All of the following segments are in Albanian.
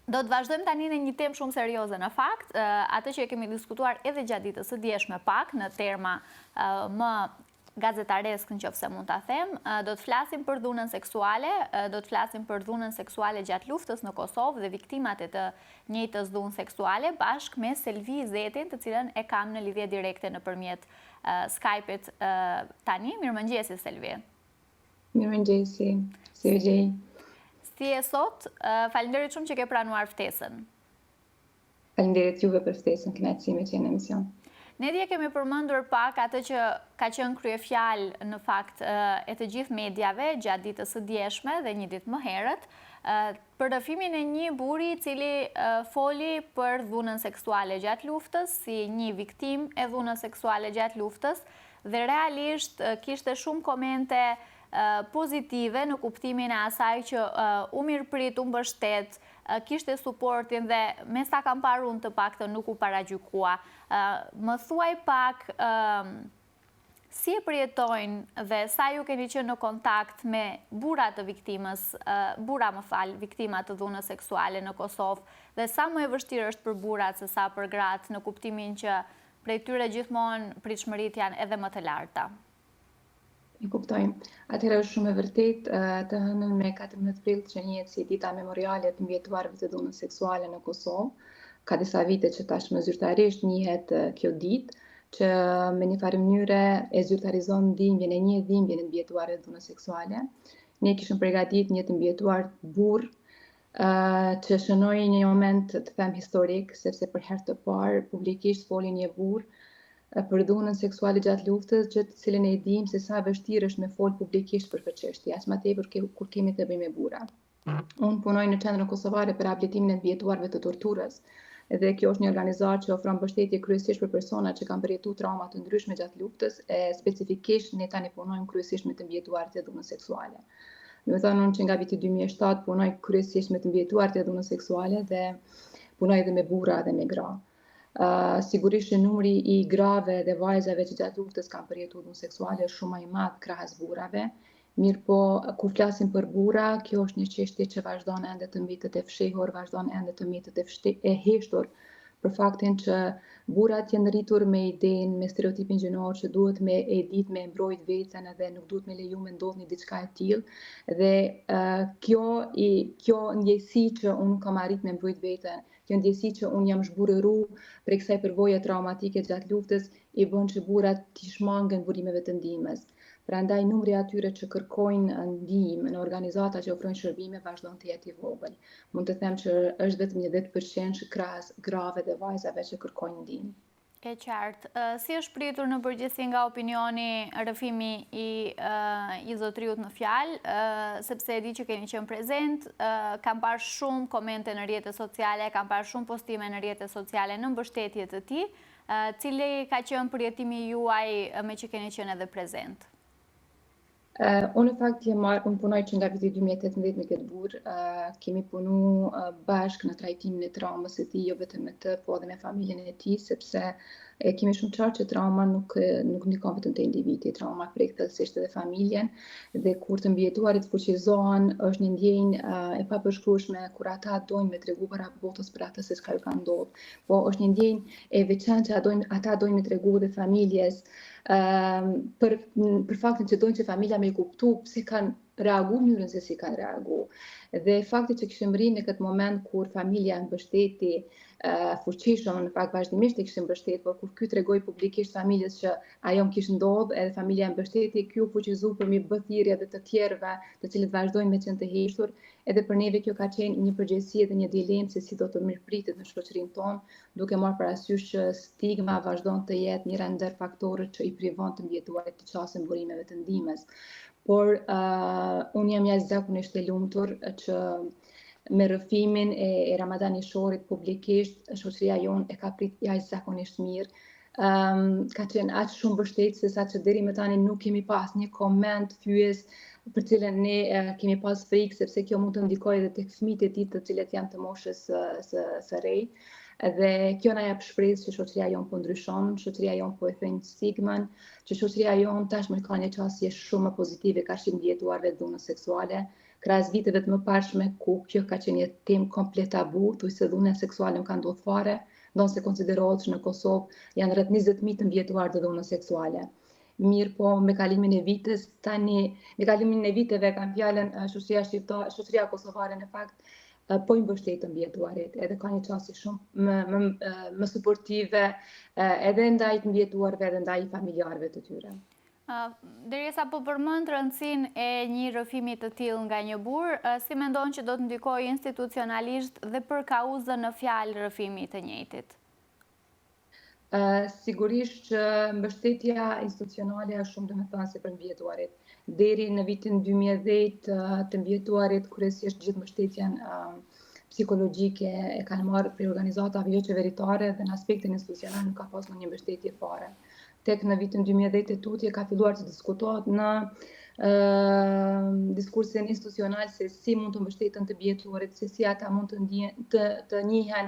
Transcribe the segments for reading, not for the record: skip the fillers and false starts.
Do të vazhdojmë tani në një temë shumë serioze në fakt, atë që e kemi diskutuar edhe gjatë ditës së djeshme pak në terma më gazetaresk nëse mund ta them, do të flasim për dhunën seksuale, do të flasim për dhunën seksuale gjatë luftës në Kosovë dhe viktimat e të njëjtës dhunë seksuale bashkë me Selvi Zetin, të cilën e kam në lidhje direkte nëpërmjet Skype-it tani. Mirëmëngjesi Selvi. Mirëmëngjesi. Si u gjej? Si e sot, faleminderit shumë që ke pranuar ftesën. Faleminderit juve për ftesën, kënaqësi me qenë në emision. Ne dje kemi përmendur pak atë që ka qenë kryefjalë në fakt e të gjithë mediave gjatë ditës së djeshme dhe një ditë më herët, për rrëfimin e një burri i cili foli për dhunën seksuale gjatë luftës, si një viktim e dhunës seksuale gjatë luftës, dhe realisht kishte shumë komente pozitive në kuptimin e asaj që u mirëprit, u mbështet, kishte suportin dhe me sa kam parë unë të paktën nuk u paragjykua. Më thuaj pak si e përjetojnë dhe sa ju keni qenë në kontakt me burra të viktimës, viktimat të dhunës seksuale në Kosovë, dhe sa më e vështirë është për burrat se sa për gratë, në kuptimin që prej tyre gjithmonë pritshmëritë janë edhe më të larta. E kuptoj. Atëherë është shumë e vërtet, të hënën me 14 prill që njihet si dita memoriale të mbjetuarve të dhunës seksuale në Kosovë. Ka disa vite që tashmë zyrtarisht njihet kjo ditë, që me një farë mënyre e zyrtarizon dhimbjen e një dhimbjen e mbjetuarve të dhunës seksuale. Ne kishim përgatitur një të mbjetuar burr që shënoi një moment të them historik, sepse për herë të parë publikisht foli një burr për dhunën seksuale gjatë luftës, gjë të cilën e dim se sa vështirë është me fol publikisht për këtë çështje, as më tepër kur kemi të bëjmë me burra. Unë punoj në Qendrën Kosovare për rehabilitimin e mbjetuarve të torturës, dhe kjo është një organizatë që ofron mbështetje kryesisht për persona që kanë përjetuar trauma të ndryshme gjatë luftës, e specifikisht ne tani punojmë kryesisht me të mbjetuarit e dhunës seksuale. Do të thonë unë që nga viti 2007 punoj kryesisht me të mbjetuarit e dhunës seksuale dhe punoj edhe me burra dhe me gra. Sigurisht që numri i grave dhe vajzave që gjatë luftës kanë përjetuar dhunë seksuale është shumë më i madh krahas burrave. Mirëpo kur flasim për burra, kjo është një çështje që vazhdon ende të mbitet e fshehur, vazhdon ende të mbitet e heshtur, për faktin që burrat janë rritur me idenë, me stereotipin gjinor që duhet me e ditë me mbrojt veten edhe nuk duhet me leju me ndodhni diçka e tillë. Dhe kjo ndjesi që unë kam arrit me mbrojt veten, kjo ndjesi që unë jam zhburëru për kësaj përvoje traumatike gjatë luftës, i bën që burrat të shmangen burimeve të ndihmës. Prandaj numri atyre që kërkojnë ndihmë në organizata që ofrojnë shërbime vazhdon të jetë i vogël. Mund të them që është vetëm një 10% krahas grave dhe vajzave që kërkojnë ndihmë. E qartë. Si është pritur në përgjithësi nga opinioni rrëfimi i zotriut në fjalë, sepse e di që keni qenë prezent, kam parë shumë komente në rrjetet sociale, kam parë shumë postime në rrjetet sociale në mbështetje të tij, cili ka qenë përjetimi juaj me që keni qenë edhe prezent? Unë në fakt unë punoj që nga viti 2018 me këtë burr, kemi punu bashkë në trajtimin e traumës së tij, jo vetëm me të, po edhe me familjen e tij, sepse kemi shumë qartë që trauma nuk ndikon vetëm te individi, trauma prek thellësisht edhe familjen, dhe kur të mbjetuarit fuqizohen, është një ndjenjë e papërshkrueshme kur ata dojnë me tregu para botës për atë se çka ju ka ndodhur. Po është një ndjenjë e veçantë që ata dojnë me tregu dhe familjes, për faktin që dojnë që familja me i kuptu pse kanë reagu mënyrën se si kanë reagu. Dhe fakti që kishim rrinë në këtë moment kur familja mbështeti fuqishëm, në fakt vazhdimisht e kishim mbështet, por kur ky tregoi publikisht familjes që ajo më kishte ndodhur, edhe familja mbështeti, ky u fuqizu për mi bë thirrje edhe të tjerëve, të cilët vazhdojnë me qenë të heshtur, edhe për neve kjo ka qenë një përgjegjësi dhe një dilemë se si do të mirëpritet në shoqërinë tonë, duke marrë parasysh që stigma vazhdon të jetë njëra ndër faktorët që i privon të mbjetuarit të qasen burimeve të ndihmës. Por unë jam jashtëzakonisht e lumtur që me rrëfimin e Ramazan Ishorit publikisht, shoqëria jonë e ka prit jashtëzakonisht mirë. Ka qenë aq shumë mbështetëse sa që deri më tani nuk kemi pas një koment fyes për cilën ne kemi pas frikë, sepse kjo mund të ndikojë edhe tek fëmijët e tij të cilët janë të moshës së re. Dhe kjo na jep shpresë që shoqëria jonë po ndryshon, shoqëria jonë po e thënë stigmën, që shoqëria jonë tashmë ka një qasje shumë pozitive kafshë mbjetuarve të dhunës seksuale, krahas viteve të mëparshme ku kjo ka qenë një temë komplet tabu, thuaj se dhuna seksuale nuk ka ndodhur fare, ndonse konsiderohet që në Kosovë janë rreth 20.000 të mbijetuar të dhunës seksuale. Mirë po, me kalimin e viteve kam fjalën shoqëria kosovare në fakt po i mbështet të mbijetuarit, edhe ka një çështje shumë më suportive edhe ndaj të mbijetuarve edhe ndaj familjarëve të tyre. Derisa po përmend rëndësinë e një rrëfimi të tillë nga një burr, si mendon që do të ndikojë institucionalisht dhe për kauzën në fjalë rrëfimi të njëjtit? Sigurisht që mbështetja institucionale është shumë domethënëse për mbijetuarit. Deri në vitin 2010 të mbijetuarit kryesisht gjithë mbështetjen psikologjike e kanë marrë prej organizatave jo qeveritare dhe në aspektin institucional nuk ka pas ndonjë mbështetje fare. Tek në vitin 2010 e tutje ka filluar të diskutohet në diskursin institucional se si mund të mbështeten të mbijetuarit, se si ata mund të njihen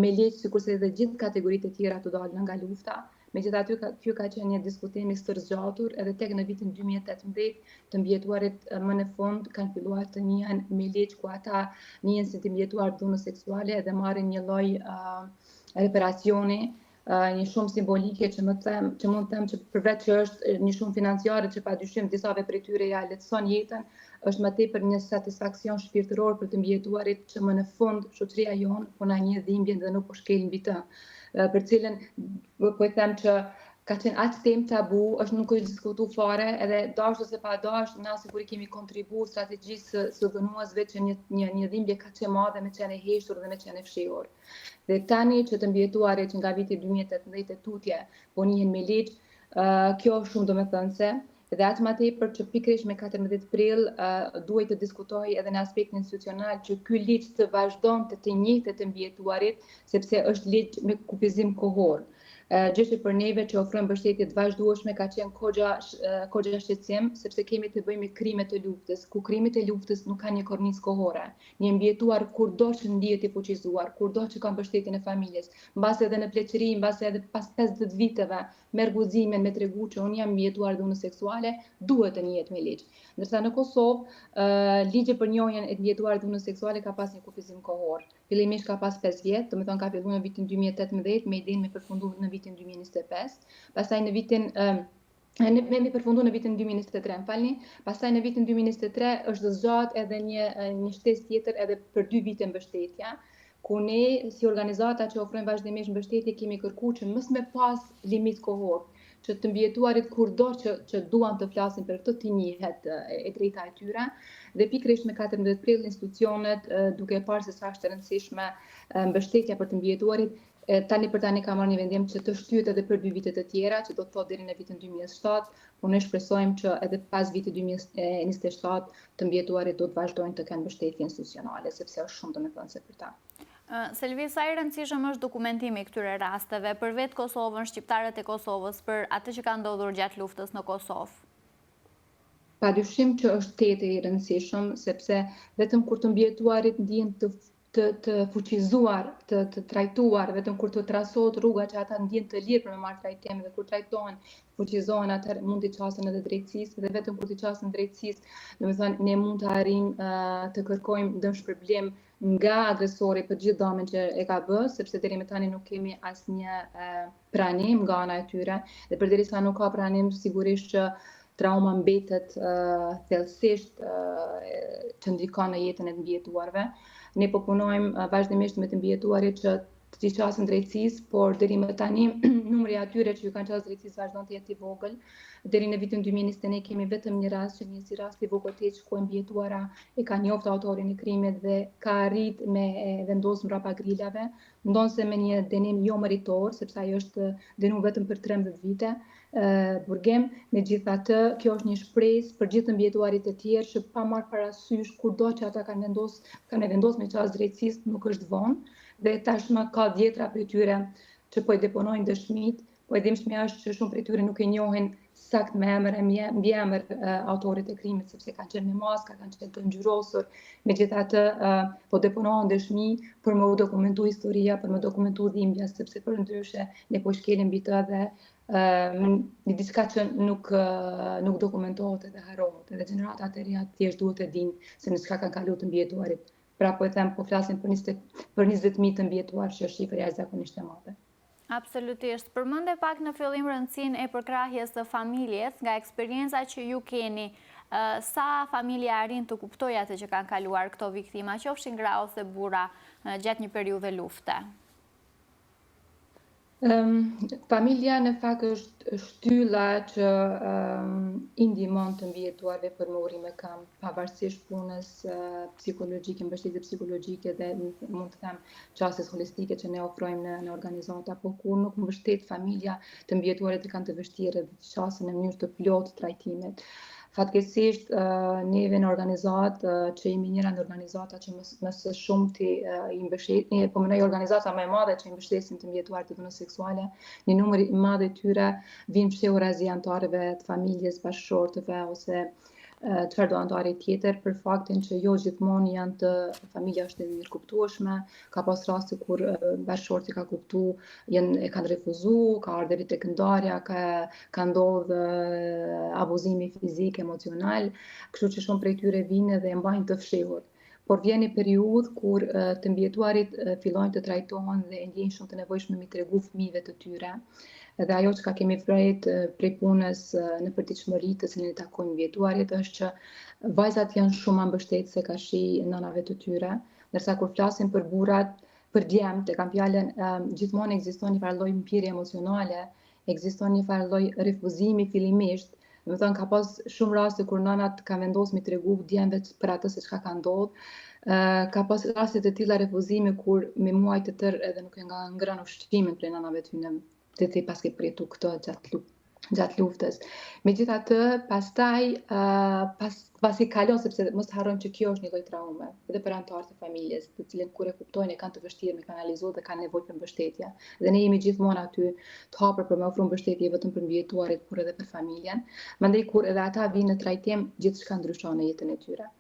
me ligj sikurse edhe gjithë kategoritë e tjera të dalën nga lufta. Megjithatë, ky ka qenë një diskutim i stërgjatur edhe tek në vitin 2018 të mbijetuarit më në fund kanë filluar të njihen me ligj ku ata njihen si të mbijetuar dhunës seksuale dhe marrin një lloj reparacioni, një shumë simbolike që mund të them që përveç që është një shumë financiare që padyshim disave prej tyre ja lehtëson jetën, është më tepër një satisfaksion shpirtëror për të mbijetuarit që më në fund shoqëria jonë po na njeh dhimbjen dhe nuk po shkel mbi të. Për cilën po e them që ka qenë aq temë tabu, është nuk është diskutuar fare, edhe dashur ose pa dashur, na sigurisht kemi kontribuar strategjisë së dhunuesve që një dhimbje ka qenë madhe me qenë e heshtur dhe me qenë e fshehur. Dhe tani që të mbijetuarit që nga viti 2018 e tutje po njihen me ligj, kjo është shumë domethënëse. Dhe aq më tepër që pikërisht me 14 prill duhet të diskutojë edhe në aspektin institucional që ky ligj të vazhdonte të njëjtë të mbijetuarit, sepse është ligj me kufizim kohor. Gjë që për neve që ofrojmë mbështetje të vazhdueshme ka qenë kogja shqetësim, sepse kemi të bëjmë me krime të luftës, ku krimet e luftës nuk kanë një kornizë kohore. Një mbijetuar kurdo që ndihet i fuqizuar, kurdo që ka mbështetjen e familjes, mbase edhe në pleqëri, mbase edhe pas 50 viteve merr guximin me tregu që unë jam mbijetuar dhunës seksuale, duhet të njihet me ligj. Ndërsa në Kosovë, ligji për njohjen e mbijetuar dhunës seksuale ka pas një kufizim kohor. Fillimisht ka pas 5 vjet, domethënë ka filluar në vitin 2018 me idenë me përfundu në vitin 2025, pastaj në vitin me përfundu në vitin 2023, falni, pastaj në vitin 2023 është zgjat edhe një shtesë tjetër edhe për 2 vite mbështetja, ku ne si organizata që ofrojmë vazhdimisht mbështetje kemi kërkuar që mos me pas limit kohor, që të mbijetuarit kurdo që duan të flasin për këtë të njihet e drejta e tyre, dhe pikërisht me 14 prill institucionet duke parë se sa është e rëndësishme mbështetja për të mbijetuarit, tani ka marrë një vendim që të shtyhet edhe për 2 vite të tjera, që do të thotë deri në vitin 2007, por ne shpresojmë që edhe pas vitit 2027 të mbijetuarit do të vazhdojnë të kenë mbështetje institucionale, sepse është shumë domethënëse për ta. Selvi, sa i rëndësishëm është dokumentimi këtyre rasteve për vetë Kosovën, shqiptarët e Kosovës, për atë që ka ndodhur gjatë luftës në Kosovë? Padyshim që është tetë i rëndësishëm, sepse vetëm kur të mbijetuarit ndihen të fuqizuar, të trajtuar, vetëm kur të trasohet rruga që ata ndjen të lirë për me marrë trajtim dhe kur trajtohen, fuqizohen, atëherë mund t'i qasen edhe drejtësisë dhe vetëm kur t'i qasen drejtësisë, domethënë ne mund të arrijmë të kërkojmë dëmshpërblim nga agresori për gjithë dëmin që e ka bërë, sepse deri më tani nuk kemi asnjë pranim nga ana e tyre dhe përderisa nuk ka pranim, sigurisht që trauma mbetet thellësisht që ndikon në jetën e të mbijetuarve. Ne po punojmë vazhdimisht me të mbijetuarit që t'i qasin drejtësisë, por deri më tani numri i atyre që ju kanë qasë drejtësisë vazhdon të jetë i vogël. Deri në vitin 2021 kemi vetëm një rast që një si rast i vogël ku e mbijetuara e ka njoft autorin e krimit dhe ka arrit me vendos mbrapa grilave, ndonse me një dënim jo meritor, sepse ai është dënuar vetëm për 13 vite burgim. Megjithatë, kjo është një shpresë për gjithë të mbijetuarit e tjerë që pa marrë parasysh kudo që ata kanë vendos me qasë drejtësisë nuk është vonë. Dhe tashmë ka dhjetra prej tyre që po i deponojnë dëshmit, po e dimshme është që shumë prej tyre nuk e njohin sakt me emër e mbi emër autorit e krimit, sepse kanë qenë me maska, kanë qenë të ngjyrosur, megjithatë po deponohen dëshmi për më dokumentu historia, për më dokumentu dhimbja, sepse përndryshe ne po shkelim mbi të dhe një diçka që nuk dokumentohet edhe harrohet, edhe gjeneratat e reja thjesht duhet të dinë se në çka kanë kaluar të mbijetuarit. Pra po e them, po flasim për 20.000 të mbijetuar, që është shifër jashtëzakonisht e madhe. Absolutisht. Përmende pak në fillim rëndësinë e përkrahjes të familjes, nga eksperienca që ju keni, sa familje arrin të kuptojë atë që kanë kaluar këto viktima, qofshin gra ose burra, gjatë një periudhe lufte? Familja në fakt është shtylla që i ndihmon të mbijetuarve për më urime kam, pavarësisht punës psikologjike, mbështetje psikologjike dhe mund të them çështjes holistike që ne ofrojmë në organizata, por kur nuk mbështet familja të mbijetuarit që kanë të vështirë dhe të qasin në mënyrë të plotë trajtimit. Fatkeqësisht neve në organizat që jemi njëra në organizata që më së shumti i mbështesin, po mendoj organizata më e madhe që i mbështesin të mbijetuarit të dhunës seksuale, një numër i madh i tyre vinë fshehur as anëtarëve të familjes, bashkëshortëve ose çfarëdo anëtari tjetër, për faktin që jo gjithmonë janë të familja është e mirëkuptueshme, ka pas raste kur bashkëshorti ka kuptu, e kanë refuzuar, ka ardhur tek ndarja, ka ndodhur abuzimi fizik, emocional, kështu që shumë prej tyre vinë dhe e mbajnë të fshehur. Por vjen një periudhë kur të mbijetuarit fillojnë të trajtohen dhe ndjejnë shumë të nevojshme mi tregu fëmijëve të tyre. Edhe ajo që kemi vrejt prej punës në përditshmëri të cilën e takojnë mbijetuarit është që vajzat janë shumë më mbështetëse ka shi nënave të tyre, ndërsa kur flasim për burrat, për djemt, e kam fjalën, gjithmonë ekziston një farë lloj mpirje emocionale, ekziston një farë lloj refuzimi fillimisht. Do të thonë ka pas shumë raste kur nënat kanë vendosur mi tregu djemve për atë se çka ka ndodhur. Ka pas raste të tilla refuzimi kur me muaj të tërë edhe nuk e nga ngrënë ushqimin prej nënave të tyre, të paske pritu këtë gjatë luftës. Megjithatë, pastaj pasi kalon, sepse mos harrojmë që kjo është një lloj traume, edhe për anëtarët e familjes, të cilën kur e kuptojnë e kanë të vështirë me kanalizuar dhe kanë nevojë për mbështetje. Dhe ne jemi gjithmonë aty të hapur për me ofruar mbështetje vetëm për mbijetuarit, por edhe për familjen. Mandej kur edhe ata vinë në trajtim, gjithçka ndryshon në jetën e tyre.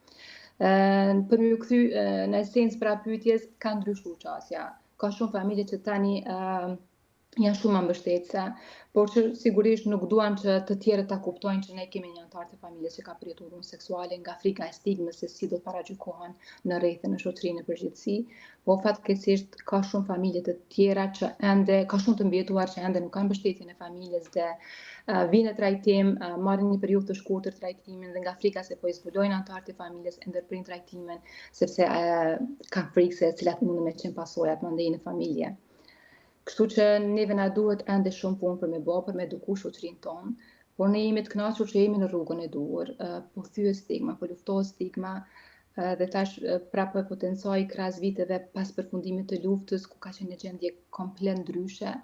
Për me u kthy në esencë pra pyetjes, ka ndryshuar çësia. Ka shumë familje që tani janë shumë më mbështetëse, por që sigurisht nuk duan që të tjerët ta kuptojnë që ne kemi një anëtar të familjes që ka pritur dhunë seksuale nga frika e stigmës se si do të paragjykohen në rrethën e shoqërinë në përgjithësi, po fatkeqësisht ka shumë familje të tjera që ende ka shumë të mbijetuar që ende nuk kanë mbështetjen e familjes dhe vinë në trajtim, marrin një periudhë të shkurtër trajtimin dhe nga frika se po i zbulojnë anëtarët e familjes e ndërprin trajtimin sepse kanë frikë se cilat mundën me qenë pasojat mandej në familje. Kështu që neve na duhet ende shumë punë për me bë, për me eduku shoqërinë tonë, por ne jemi të kënaqur që jemi në rrugën e duhur, po thyet stigma, po luftohet stigma, dhe tash prapë potencoj krahas viteve pas përfundimit të luftës, ku ka qenë një gjendje komplet ndryshe,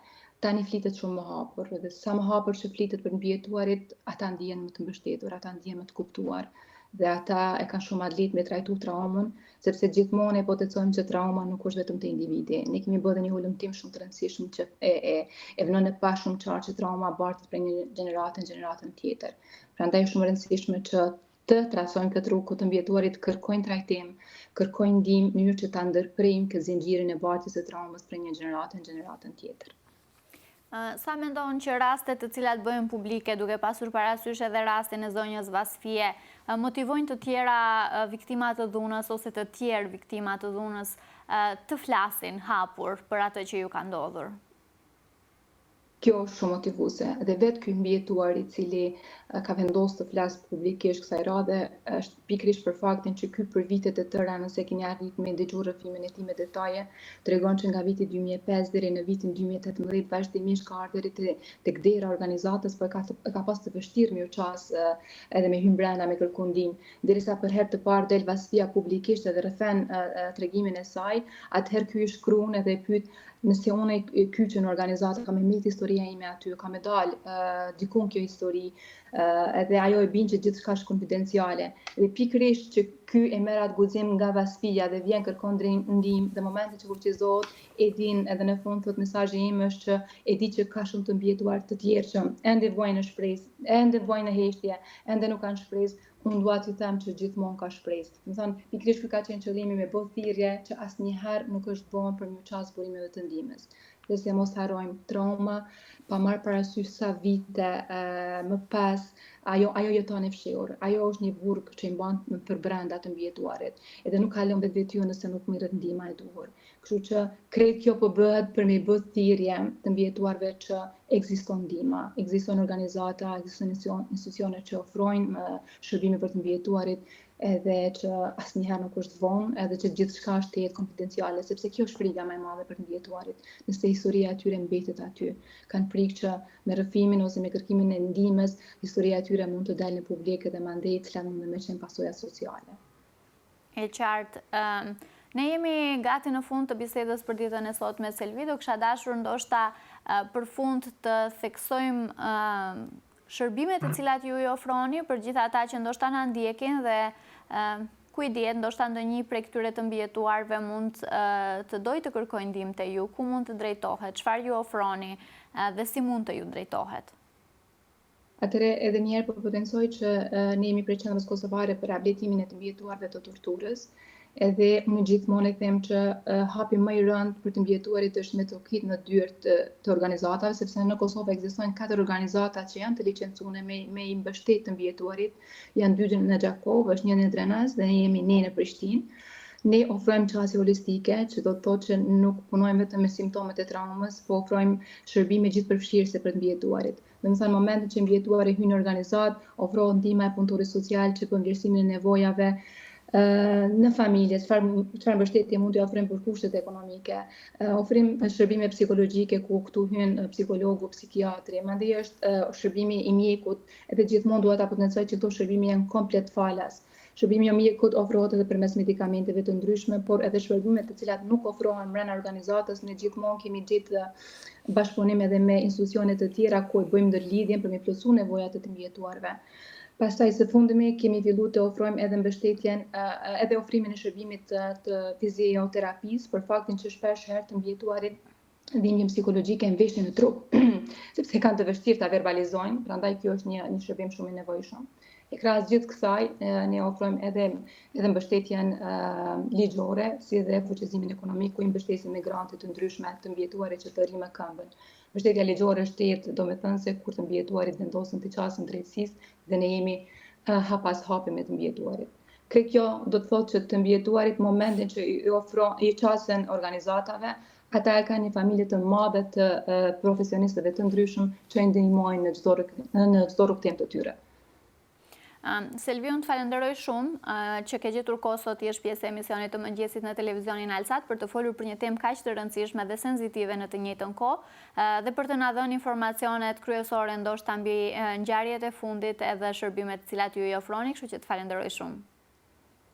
tani flitet shumë më hapur, dhe sa më hapur që flitet për mbijetuarit, ata ndihen më të mbështetur, ata ndihen më të kuptuar. Dhe ata e kanë shumë adlit me trajtu traumën, sepse gjithmonë e potencojmë që trauma nuk është vetëm të individi. Ne kemi bërë një hulumtim shumë të rëndësishëm që e vënon e pa shumë qartë që trauma bartet prej një gjeneratën gjeneratën tjetër. Prandaj është shumë rëndësishme që të trasojmë këtë rrugë të mbijetuarit, kërkojnë trajtim, kërkojnë ndihmë në mënyrë që ta ndërprejmë këtë zinxhirin e bartjes së traumës prej një gjeneratën gjeneratën tjetër. Sa mendon që rastet të cilat bëhen publike, duke pasur parasysh edhe rastin e zonjës Vasfie, motivojnë të tjera viktima të dhunës ose të tjerë viktima të dhunës të flasin hapur për atë që ju ka ndodhur? Kjo është shumë motivuese dhe vetë ky mbijetuar I cili ka vendosur të flasë publikisht kësaj radhe është pikërisht për faktin që ky për vitet e tëra nëse keni arritur me dëgjuar rrëfimin e tij me detaje, tregon që nga viti 2005 deri në vitin 2018 vazhdimisht ka ardhur tek dera organizatës, por ka pas të vështirë me u ças edhe me hyrë brenda me kërku ndihmë, derisa për herë të parë del Vasfia publikisht edhe rrëfen tregimin e saj, atëherë ky I shkruan edhe e pyet nëse unë kyçën në organizatë kam me histori historia ime aty, ka me dalë dikun kjo histori, edhe ajo e bin që gjithçka është konfidenciale. Dhe pikërisht që ky e merr atë guxim nga Vaspia dhe vjen kërkon ndihmë, dhe momentin që kurqizohet, e din edhe në fund thot mesazhi im është që e di që ka shumë të mbijetuar të tjerë që ende vojnë në shpresë, ende vojnë në heshtje, ende nuk kanë shpresë. Unë dua t'ju them që gjithmonë ka shpresë. Do të thonë, pikërisht ky ka qenë qëllimi me bë thirrje që asnjëherë nuk është bën për një çast burimeve të ndihmës. Dhe se mos harrojmë trauma, pa marrë parasysh sa vite më pas, ajo jeton e fshehur. Ajo është një burg që i mban për brenda të mbijetuarit. Edhe nuk ka lënë vetvetiun nëse nuk merret ndihma e duhur. Kështu që krejt kjo po bëhet për me bë thirrje të mbijetuarve që ekziston ndihma, ekziston organizata, ekziston institucione që ofrojnë shërbime për të mbijetuarit, edhe që asnjëherë nuk është vonë, edhe që gjithçka është jetë konfidenciale, sepse kjo është frika më e madhe për të mbijetuarit, nëse historia e tyre mbetet aty. Kanë frikë që me rrëfimin ose me kërkimin e ndihmës, historia e tyre mund të dalë në publik dhe mandej cilat mund të qenë pasojat sociale. E qartë. Ne jemi gati në fund të bisedës për ditën e sotme, Selvi, do kisha dashur ndoshta për fund të theksojmë shërbimet të cilat ju i ofroni për gjithë ata që ndoshta na ndjekin dhe ku i dihet, ndoshta ndonjë prej këtyre të mbijetuarve mund të dojë të kërkojë ndihmë te ju, ku mund të drejtohet, çfarë ju ofroni dhe si mund të ju drejtohet. Atëre edhe njerë po potencoj që ne jemi prej Qendrës Kosovare për rehabilitimin e të mbijetuarve të torturës. Edhe unë gjithmonë e them që hapi më i rënd për të mbijetuarit është me të ukit në dyert të organizatave, sepse në Kosovë ekzistojnë 4 organizata që janë të licencuar me i mbështet të mbijetuarit. Janë 2 në Gjakovë, është 1 në Drenaz dhe ne jemi ne në Prishtinë. Ne ofrojmë qasje holistike, që do të thotë që nuk punojmë vetëm me simptomet e traumës, po ofrojmë shërbime gjithëpërfshirëse për të mbijetuarit. Domethënë, në momentin që mbijetuari hyn në organizat, ofrohet ndihma e punëtorit social që bën vlerësimin e nevojave në familje, çfarë mbështetje mund t'i ofrojmë për kushtet ekonomike, ofrim shërbime psikologjike ku këtu hyn psikologu, psikiatri, mandej është shërbimi i mjekut, edhe gjithmonë dua ta potencoj që këto shërbime janë komplet falas. Shërbimi i mjekut ofrohet edhe përmes medikamenteve të ndryshme, por edhe shërbimet të cilat nuk ofrohen brenda organizatës, ne gjithmonë kemi gjetë bashkëpunim edhe me institucione të tjera ku bëjmë ndërlidhjen për me plotësuar nevojat e të mbijetuarve. Pastaj së fundmi kemi filluar të ofrojmë edhe mbështetjen, edhe ofrimin e shërbimit të fizioterapisë për faktin që shpesh herë të mbijetuarit dhimbje psikologjike në veshjen e trup, sepse kanë të vështirë ta verbalizojnë, prandaj kjo është një shërbim shumë i nevojshëm. E krahas gjithë kësaj, ne ofrojmë edhe mbështetjen ligjore, si edhe fuqizimin ekonomik, ku i mbështesim migrantë të ndryshme të mbijetuarit që të rrinë këmbën. Mbështetja ligjore është jetë, domethënë se kur të mbijetuarit vendosen të qasën drejtësisë dhe ne jemi hap pas hapi me të mbijetuarit. Kjo do të thotë që të mbijetuarit momentin që i qasen organizatave, ata e kanë një familje të madhe të profesionistëve të ndryshëm që i ndihmojnë në çdo rrugtim të tyre. Selvi, unë të falenderoj shumë që ke gjetur kohë sot të jesh pjesë e emisionit të mëngjesit në televizionin Alsat për të folur për një temë kaq të rëndësishme dhe senzitive në të njëjtën kohë dhe për të na dhënë informacionet kryesore ndoshta mbi ngjarjet e fundit edhe shërbimet të cilat ju i ofroni, kështu që të falenderoj shumë.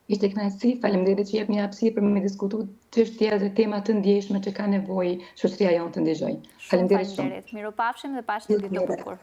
Ishte kënaqësi, faleminderit që jep një hapësirë për me diskutuar çështje dhe tema të ndjeshme që ka nevojë shoqëria jonë të ndëgjojë. Faleminderit shumë. Mirupafshim dhe pashë një ditë të bukur.